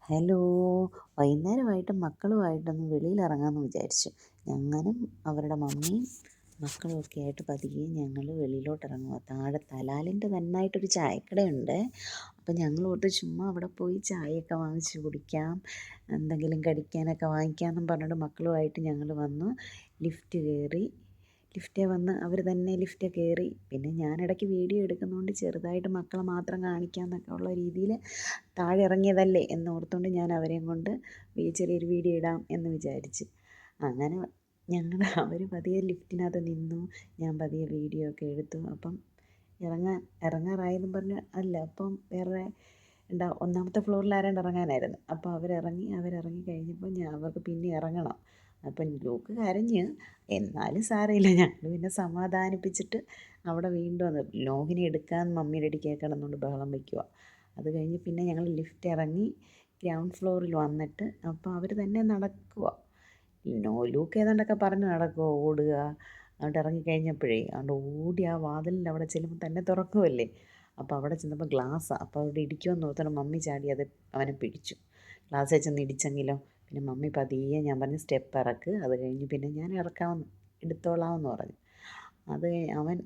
Hello. വൈകുന്നേരമായിട്ട് മക്കളുമായിട്ടൊന്ന് വെളിയിലിറങ്ങാമെന്ന് വിചാരിച്ചു. ഞാനും അവരുടെ മമ്മിയും മക്കളും ഒക്കെ ആയിട്ട് പതിയെ ഞങ്ങൾ വെളിയിലോട്ട് ഇറങ്ങുക. താഴെ തലാലിൻ്റെ നന്നായിട്ടൊരു ചായക്കടയുണ്ട്. അപ്പം ഞങ്ങൾ ഓർത്ത് ചുമ്മാ അവിടെ പോയി ചായയൊക്കെ വാങ്ങിച്ച് കുടിക്കാം, എന്തെങ്കിലും കഴിക്കാനൊക്കെ വാങ്ങിക്കാമെന്നും പറഞ്ഞിട്ട് മക്കളുമായിട്ട് ഞങ്ങൾ വന്നു. ലിഫ്റ്റ് കയറി. ലിഫ്റ്റേ വന്ന് അവർ തന്നെ ലിഫ്റ്റ് കയറി. പിന്നെ ഞാനിടയ്ക്ക് വീഡിയോ എടുക്കുന്നതുകൊണ്ട് ചെറുതായിട്ട് മക്കളെ മാത്രം കാണിക്കാമെന്നൊക്കെ ഉള്ള രീതിയിൽ താഴെ ഇറങ്ങിയതല്ലേ എന്നോർത്തുകൊണ്ട് ഞാൻ അവരെയും കൊണ്ട് ചെറിയൊരു വീഡിയോ ഇടാം എന്ന് വിചാരിച്ച്. അങ്ങനെ അവർ പതിയെ ലിഫ്റ്റിനകത്ത് നിന്നു. ഞാൻ പതിയെ വീഡിയോ ഒക്കെ എടുത്തു. അപ്പം ഇറങ്ങാറായെന്നും പറഞ്ഞ് അല്ല, അപ്പം വേറെ ഒന്നാമത്തെ ഫ്ലോറിൽ ആരാണ്ട് ഇറങ്ങാനായിരുന്നു. അപ്പോൾ അവരിറങ്ങി കഴിഞ്ഞപ്പോൾ അവർക്ക് പിന്നെ ഇറങ്ങണം. അപ്പം ലൂക്ക് കരഞ്ഞ്. എന്നാലും സാരമില്ല, ഞങ്ങൾ പിന്നെ സമാധാനിപ്പിച്ചിട്ട് അവിടെ വീണ്ടും വന്ന് ലോകിനെ എടുക്കാൻ മമ്മിയുടെ അടിക്ക് കിടന്നുകൊണ്ട് ബഹളം വയ്ക്കുക. അത് കഴിഞ്ഞ് പിന്നെ ഞങ്ങൾ ലിഫ്റ്റ് ഇറങ്ങി ഗ്രൗണ്ട് ഫ്ലോറിൽ വന്നിട്ട് അപ്പോൾ അവർ തന്നെ നടക്കുക. ലൂക്ക് ഏതാണ്ടൊക്കെ പറഞ്ഞ് നടക്കുക, ഓടുക. അതുകൊണ്ട് ഇറങ്ങിക്കഴിഞ്ഞപ്പോഴേ അതുകൊണ്ട് ഓടി ആ വാതിലിൻ്റെ അവിടെ ചെല്ലുമ്പോൾ തന്നെ തുറക്കുമല്ലേ. അപ്പോൾ അവിടെ ചെന്നപ്പോൾ ഗ്ലാസ്സാണ്. അപ്പോൾ അവിടെ ഇടിക്കുമെന്ന് ഓർത്തിട്ട് മമ്മി ചാടി അത് അവനെ പിടിച്ചു. ഗ്ലാസ്സിൽ ചെന്ന് ഇടിച്ചെങ്കിലോ. പിന്നെ മമ്മി പതിയെ ഞാൻ പറഞ്ഞു സ്റ്റെപ്പ് ഇറക്ക്, അത് കഴിഞ്ഞ് പിന്നെ ഞാൻ എടുത്തോളാമെന്ന് പറഞ്ഞു. അത് അവൻ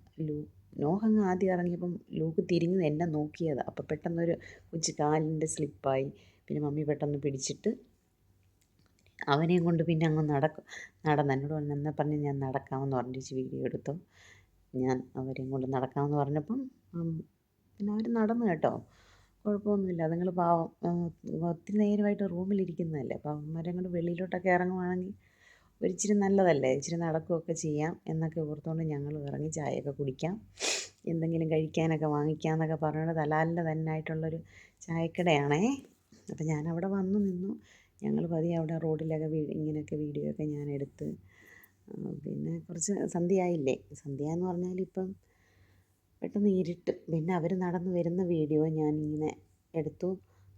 നോഹങ്ങ് ആദ്യം ഇറങ്ങിയപ്പം ലൂക്ക് തിരിഞ്ഞ് എന്നെ നോക്കിയതാണ്. അപ്പോൾ പെട്ടെന്നൊരു കൊച്ചു കാലിൻ്റെ സ്ലിപ്പായി. പിന്നെ മമ്മി പെട്ടെന്ന് പിടിച്ചിട്ട് അവനെയും കൊണ്ട് പിന്നെ അങ്ങ് നടന്ന് എന്നോട് എന്നെ പറഞ്ഞ് ഞാൻ നടക്കാമെന്ന് പറഞ്ഞിട്ട് വീഡിയോ എടുത്തു. ഞാൻ അവരെയും കൊണ്ട് നടക്കാമെന്ന് പറഞ്ഞപ്പം പിന്നെ അവർ നടന്നു കേട്ടോ, കുഴപ്പമൊന്നുമില്ല. അതുങ്ങൾ പാവം ഒത്തിരി നേരമായിട്ട് റൂമിലിരിക്കുന്നതല്ലേ. അപ്പോൾ അവന്മാരെ കൊണ്ട് വെളിയിലോട്ടൊക്കെ ഇറങ്ങുവാണെങ്കിൽ ഒരിച്ചിരി നല്ലതല്ലേ, ഇച്ചിരി നടക്കുകയൊക്കെ ചെയ്യാം എന്നൊക്കെ ഓർത്തുകൊണ്ട് ഞങ്ങൾ ഇറങ്ങി ചായയൊക്കെ കുടിക്കാം, എന്തെങ്കിലും കഴിക്കാനൊക്കെ വാങ്ങിക്കാമെന്നൊക്കെ പറഞ്ഞുകൊണ്ട് തലാലിൻ്റെ തന്നെയായിട്ടുള്ളൊരു ചായക്കടയാണേ. അപ്പം ഞാനവിടെ വന്നു നിന്നു. ഞങ്ങൾ പതിയെ അവിടെ റോഡിലൊക്കെ ഇങ്ങനെയൊക്കെ വീഡിയോ ഒക്കെ ഞാൻ എടുത്ത്. പിന്നെ കുറച്ച് സന്ധ്യയായില്ലേ. സന്ധ്യ എന്ന് പറഞ്ഞാൽ ഇപ്പം പെട്ടെന്ന് ഇരുട്ട്. പിന്നെ അവർ നടന്നു വരുന്ന വീഡിയോ ഞാനിങ്ങനെ എടുത്തു.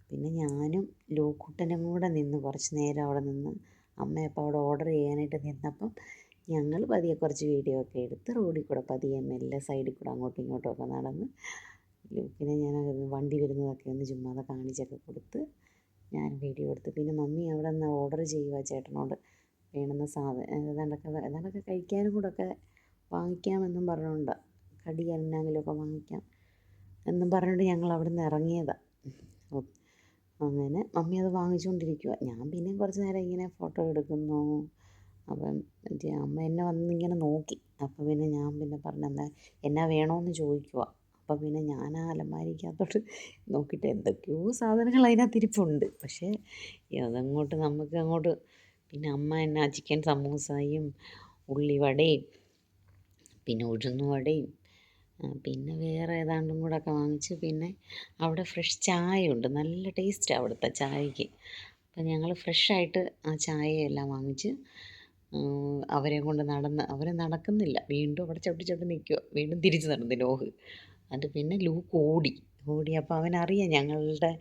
പിന്നെ ഞാനും ലൂക്കുട്ടനും കൂടെ നിന്ന് കുറച്ച് നേരം അവിടെ നിന്ന് അമ്മയപ്പോൾ അവിടെ ഓർഡർ ചെയ്യാനായിട്ട് നിന്നപ്പം ഞങ്ങൾ പതിയെ കുറച്ച് വീഡിയോ ഒക്കെ എടുത്ത് റോഡിൽ കൂടെ പതിയെ മെല്ലെ സൈഡിൽ കൂടെ അങ്ങോട്ടും ഇങ്ങോട്ടും ഒക്കെ നടന്ന് ലൂക്കിനെ ഞാൻ വണ്ടി വരുന്നതൊക്കെ ഒന്ന് ചുമ്മാതെ കാണിച്ചൊക്കെ കൊടുത്ത് ഞാൻ വീഡിയോ എടുത്ത്. പിന്നെ മമ്മി അവിടെ നിന്ന് ഓർഡർ ചെയ്യുക ചേട്ടനോട് വേണമെന്ന ഏതാണ്ടൊക്കെ കഴിക്കാനും കൂടെ ഒക്കെ വാങ്ങിക്കാമെന്നും പറഞ്ഞുകൊണ്ട് കടി എന്നാങ്കിലുമൊക്കെ വാങ്ങിക്കാം എന്നും പറഞ്ഞുകൊണ്ട് ഞങ്ങൾ അവിടെ നിന്ന് ഇറങ്ങിയതാണ്. അങ്ങനെ മമ്മി അത് വാങ്ങിച്ചുകൊണ്ടിരിക്കുക. ഞാൻ പിന്നെയും കുറച്ച് നേരം ഇങ്ങനെ ഫോട്ടോ എടുക്കുന്നു. അപ്പം അമ്മ എന്നെ വന്നിങ്ങനെ നോക്കി. അപ്പം പിന്നെ ഞാൻ പിന്നെ പറഞ്ഞെന്താ എന്നാ വേണമെന്ന് ചോദിക്കുക. അപ്പം പിന്നെ ഞാൻ ആ അലമാരിക്കകത്തോട്ട് നോക്കിയിട്ട് എന്തൊക്കെയോ സാധനങ്ങൾ അതിനകത്ത് ഇരിപ്പുണ്ട്. പക്ഷേ നമുക്ക് അങ്ങോട്ട് പിന്നെ അമ്മ എന്നാ ചിക്കൻ സമൂസയും ഉള്ളിവടയും പിന്നെ ഉഴുന്നുവടയും പിന്നെ വേറെ ഏതാണ്ടും കൂടെ ഒക്കെ വാങ്ങിച്ച്. പിന്നെ അവിടെ ഫ്രഷ് ചായയുണ്ട്, നല്ല ടേസ്റ്റാണ് അവിടുത്തെ ചായക്ക്. അപ്പം ഞങ്ങൾ ഫ്രഷായിട്ട് ആ ചായയെല്ലാം വാങ്ങിച്ച് അവരെ കൊണ്ട് അവർ നടക്കുന്നില്ല, വീണ്ടും അവിടെ ചവിട്ടി നിൽക്കുക. വീണ്ടും തിരിച്ച് നടന്നു നോഹ്. അത് പിന്നെ ലൂക്ക് ഓടി. അപ്പോൾ അവനറിയാം ഞങ്ങളുടെ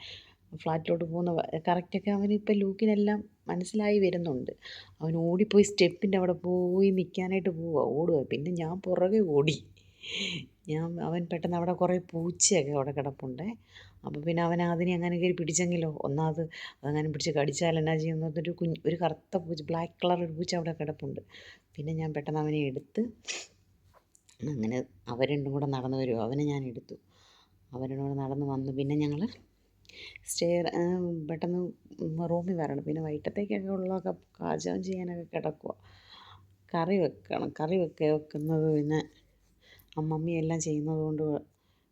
ഫ്ലാറ്റിലോട്ട് പോകുന്ന കറക്റ്റൊക്കെ അവനിപ്പോൾ ലൂക്കിനെല്ലാം മനസ്സിലായി വരുന്നുണ്ട്. അവൻ ഓടിപ്പോയി സ്റ്റെപ്പിൻ്റെ അവിടെ പോയി നിൽക്കാനായിട്ട് ഓടുക. പിന്നെ ഞാൻ പുറകെ ഓടി. അവൻ പെട്ടെന്ന് അവിടെ കുറേ പൂച്ചയൊക്കെ അവിടെ കിടപ്പുണ്ട്. അപ്പോൾ പിന്നെ അവൻ അതിനെ അങ്ങനെ കയറി പിടിച്ചെങ്കിലോ, അതങ്ങനെ പിടിച്ച് കടിച്ചാൽ എന്നാ ചെയ്യുന്നതൊരു ഒരു കറുത്ത പൂച്ച, ബ്ലാക്ക് കളർ ഒരു പൂച്ച അവിടെ കിടപ്പുണ്ട്. പിന്നെ ഞാൻ പെട്ടെന്ന് അവനെ എടുത്ത് അങ്ങനെ അവർ രണ്ടും കൂടെ നടന്നു വരുമോ, അവനെ ഞാൻ എടുത്തു. അവരുടെ കൂടെ നടന്ന് വന്നു. പിന്നെ ഞങ്ങൾ പെട്ടെന്ന് റൂമിൽ വരണം. പിന്നെ വൈകിട്ടത്തേക്കൊക്കെ ഉള്ളതൊക്കെ പാചകം ചെയ്യാനൊക്കെ കിടക്കുക. കറി വെക്കുന്നത് പിന്നെ മമ്മി എല്ലാം ചെയ്യുന്നത് കൊണ്ട്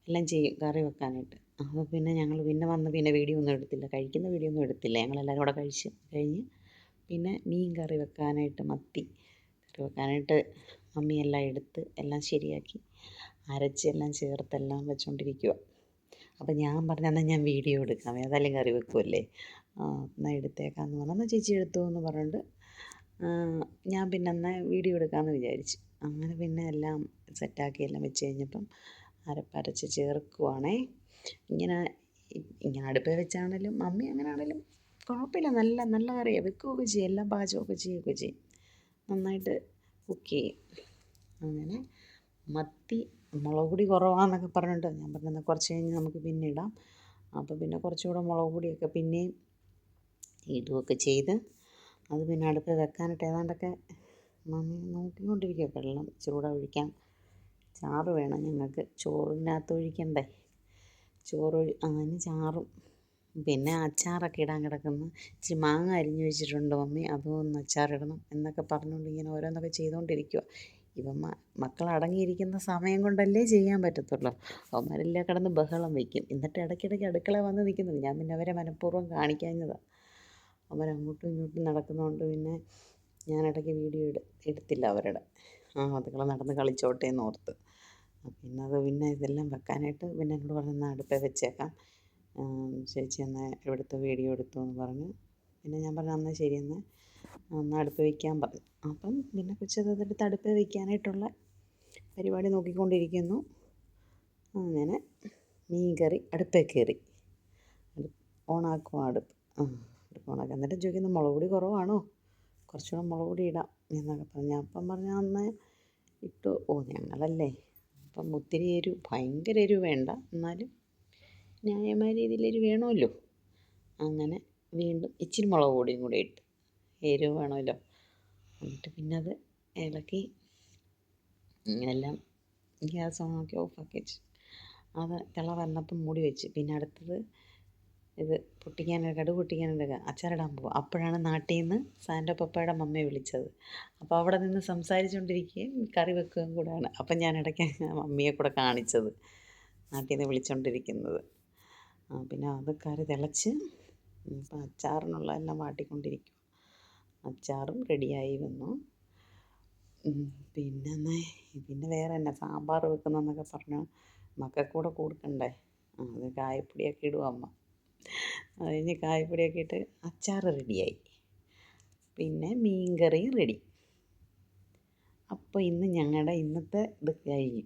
എല്ലാം ചെയ്യും കറി വെക്കാനായിട്ട്. അപ്പോൾ പിന്നെ ഞങ്ങൾ പിന്നെ വന്ന് പിന്നെ വീഡിയോ ഒന്നും എടുത്തില്ല, കഴിക്കുന്ന വീഡിയോ ഒന്നും എടുത്തില്ല. ഞങ്ങളെല്ലാവരും കൂടെ കഴിച്ച് കഴിഞ്ഞ് പിന്നെ മീൻ കറി വെക്കാനായിട്ട് മത്തി കറി വെക്കാനായിട്ട് മമ്മി എല്ലാം എടുത്ത് എല്ലാം ശരിയാക്കി അരച്ച് എല്ലാം ചേർത്തെല്ലാം വെച്ചുകൊണ്ടിരിക്കുക. അപ്പോൾ ഞാൻ പറഞ്ഞെന്നാൽ ഞാൻ വീഡിയോ എടുക്കാം, ഏതായാലും കറി വെക്കുമല്ലേ, എന്നാൽ എടുത്തേക്കാമെന്ന് പറഞ്ഞാൽ ചേച്ചി എടുത്തു എന്ന് പറഞ്ഞിട്ട് ഞാൻ പിന്നെ എന്നാൽ വീഡിയോ എടുക്കാമെന്ന് വിചാരിച്ചു. അങ്ങനെ പിന്നെ എല്ലാം സെറ്റാക്കി എല്ലാം വെച്ച് കഴിഞ്ഞപ്പം അരച്ച് ചേർക്കുവാണേ. ഇങ്ങനെ അടുപ്പിൽ വെച്ചാണെങ്കിലും മമ്മി അങ്ങനെ ആണെങ്കിലും കുഴപ്പമില്ല, നല്ല കറിയാണ്, വെക്കുകയൊക്കെ ചെയ്യും, എല്ലാം പാചകമൊക്കെ ചെയ്യുകയൊക്കെ ചെയ്യും, നന്നായിട്ട് കുക്ക് ചെയ്യും. അങ്ങനെ മത്തി മുളക് പൊടി കുറവാണെന്നൊക്കെ പറഞ്ഞിട്ട് ഞാൻ പറഞ്ഞത് കുറച്ച് കഴിഞ്ഞ് നമുക്ക് പിന്നെ ഇടാം. അപ്പോൾ പിന്നെ കുറച്ചുകൂടെ മുളക് പൊടിയൊക്കെ പിന്നെയും ഇടുകയൊക്കെ ചെയ്ത് അത് പിന്നെ അടുപ്പ് വെക്കാനായിട്ട് ഏതാണ്ടൊക്കെ മമ്മി നോക്കിക്കൊണ്ടിരിക്കുക. വെള്ളം ചൂടാ ഒഴിക്കാം, ചാറ് വേണം ഞങ്ങൾക്ക്, ചോറിനകത്ത് ഒഴിക്കണ്ടേ, അതിന് ചാറും പിന്നെ അച്ചാറൊക്കെ ഇടാൻ കിടക്കുന്നു. ഇച്ചിരി മാങ്ങ അരിഞ്ഞ് വെച്ചിട്ടുണ്ട് മമ്മി, അതും ഒന്ന് അച്ചാറിടണം എന്നൊക്കെ പറഞ്ഞുകൊണ്ട് ഇങ്ങനെ ഓരോന്നൊക്കെ ചെയ്തുകൊണ്ടിരിക്കുക. ഇവൻ മക്കൾ അടങ്ങിയിരിക്കുന്ന സമയം കൊണ്ടല്ലേ ചെയ്യാൻ പറ്റത്തുള്ളൂ. അവന്മാരെല്ലാം കിടന്ന് ബഹളം വയ്ക്കും. എന്നിട്ട് ഇടയ്ക്കിടയ്ക്ക് അടുക്കള വന്ന് നിൽക്കുന്നുണ്ട്. ഞാൻ പിന്നെ അവരെ മനഃപൂർവ്വം കാണിക്കാഞ്ഞതാണ്. അവരങ്ങോട്ടും ഇങ്ങോട്ടും നടക്കുന്നതുകൊണ്ട് പിന്നെ ഞാൻ ഇടയ്ക്ക് വീഡിയോ എടുത്തില്ല അവരുടെ. അതുങ്ങൾ നടന്ന് കളിച്ചോട്ടെ എന്ന് ഓർത്ത്. പിന്നെ ഇതെല്ലാം വെക്കാനായിട്ട് പിന്നെ എന്നോട് പറഞ്ഞു എന്നാൽ അടുപ്പേ വെച്ചേക്കാം ചേച്ചി, എന്നാൽ ഇവിടുത്തെ വീഡിയോ എടുത്തു എന്ന് പറഞ്ഞു. പിന്നെ ഞാൻ പറഞ്ഞു എന്നാൽ ശരി, എന്നാൽ അടുപ്പ് വയ്ക്കാൻ പറഞ്ഞു. അപ്പം പിന്നെ കൊച്ചതെടുത്ത് അടുപ്പ് വയ്ക്കാനായിട്ടുള്ള പരിപാടി നോക്കിക്കൊണ്ടിരിക്കുന്നു. അങ്ങനെ മീൻ കറി അടുപ്പേ കയറി, ഓണാക്കും അടുപ്പ്. അടുപ്പ് ഓണാക്കി എന്നിട്ട് ചോദിക്കുന്നു മുളക് പൊടി കുറവാണോ, കുറച്ചുകൂടെ മുളക് പൊടി ഇടാം എന്നൊക്കെ പറഞ്ഞു. അപ്പം പറഞ്ഞു അന്ന് ഇട്ടു. ഞങ്ങളല്ലേ അപ്പം ഒത്തിരി എരിവ്, ഭയങ്കര എരിവ് വേണ്ട, എന്നാലും ന്യായമായ രീതിയിൽ എരിവ് വേണമല്ലോ. അങ്ങനെ വീണ്ടും ഇച്ചിരി മുളക് പൊടിയും കൂടി ഇട്ട്, എരിവ് വേണമല്ലോ. എന്നിട്ട് പിന്നെ അത് ഇളക്കി എല്ലാം ഗ്യാസ് ഓണാക്കി ഓഫാക്കി വെച്ച് അത് തിള വന്നപ്പം മൂടി വെച്ച്. പിന്നെ അടുത്തത് ഇത് കടുക് പൊട്ടിക്കാനെടുക്കുക, അച്ചാറിടാൻ പോകും. അപ്പോഴാണ് നാട്ടിൽ നിന്ന് സാൻ്റെ പപ്പയുടെ മമ്മയെ വിളിച്ചത്. അപ്പോൾ അവിടെ നിന്ന് സംസാരിച്ചുകൊണ്ടിരിക്കുകയും കറി വെക്കുകയും കൂടെയാണ്. അപ്പം ഞാൻ ഇടയ്ക്ക് മമ്മിയെ കൂടെ കാണിച്ചത് നാട്ടിൽ നിന്ന് വിളിച്ചുകൊണ്ടിരിക്കുന്നത്. പിന്നെ അത് കറി തിളച്ച് ഇപ്പം അച്ചാറിനുള്ള എല്ലാം വാട്ടിക്കൊണ്ടിരിക്കും. അച്ചാറും റെഡിയായി വന്നു. പിന്നെ വേറെ എന്നാ സാമ്പാർ വെക്കുന്നതെന്നൊക്കെ പറഞ്ഞു മക്കൾക്കൂടെ കൊടുക്കണ്ടേ. അത് കായപ്പൊടിയൊക്കെ ഇടും അമ്മ. അത് കഴിഞ്ഞ് കായപ്പൊടിയൊക്കെ ഇട്ട് അച്ചാർ റെഡിയായി. പിന്നെ മീൻ കറിയും റെഡി. അപ്പോൾ ഇന്ന് ഞങ്ങളുടെ ഇന്നത്തെ ഇത് കഴിഞ്ഞു.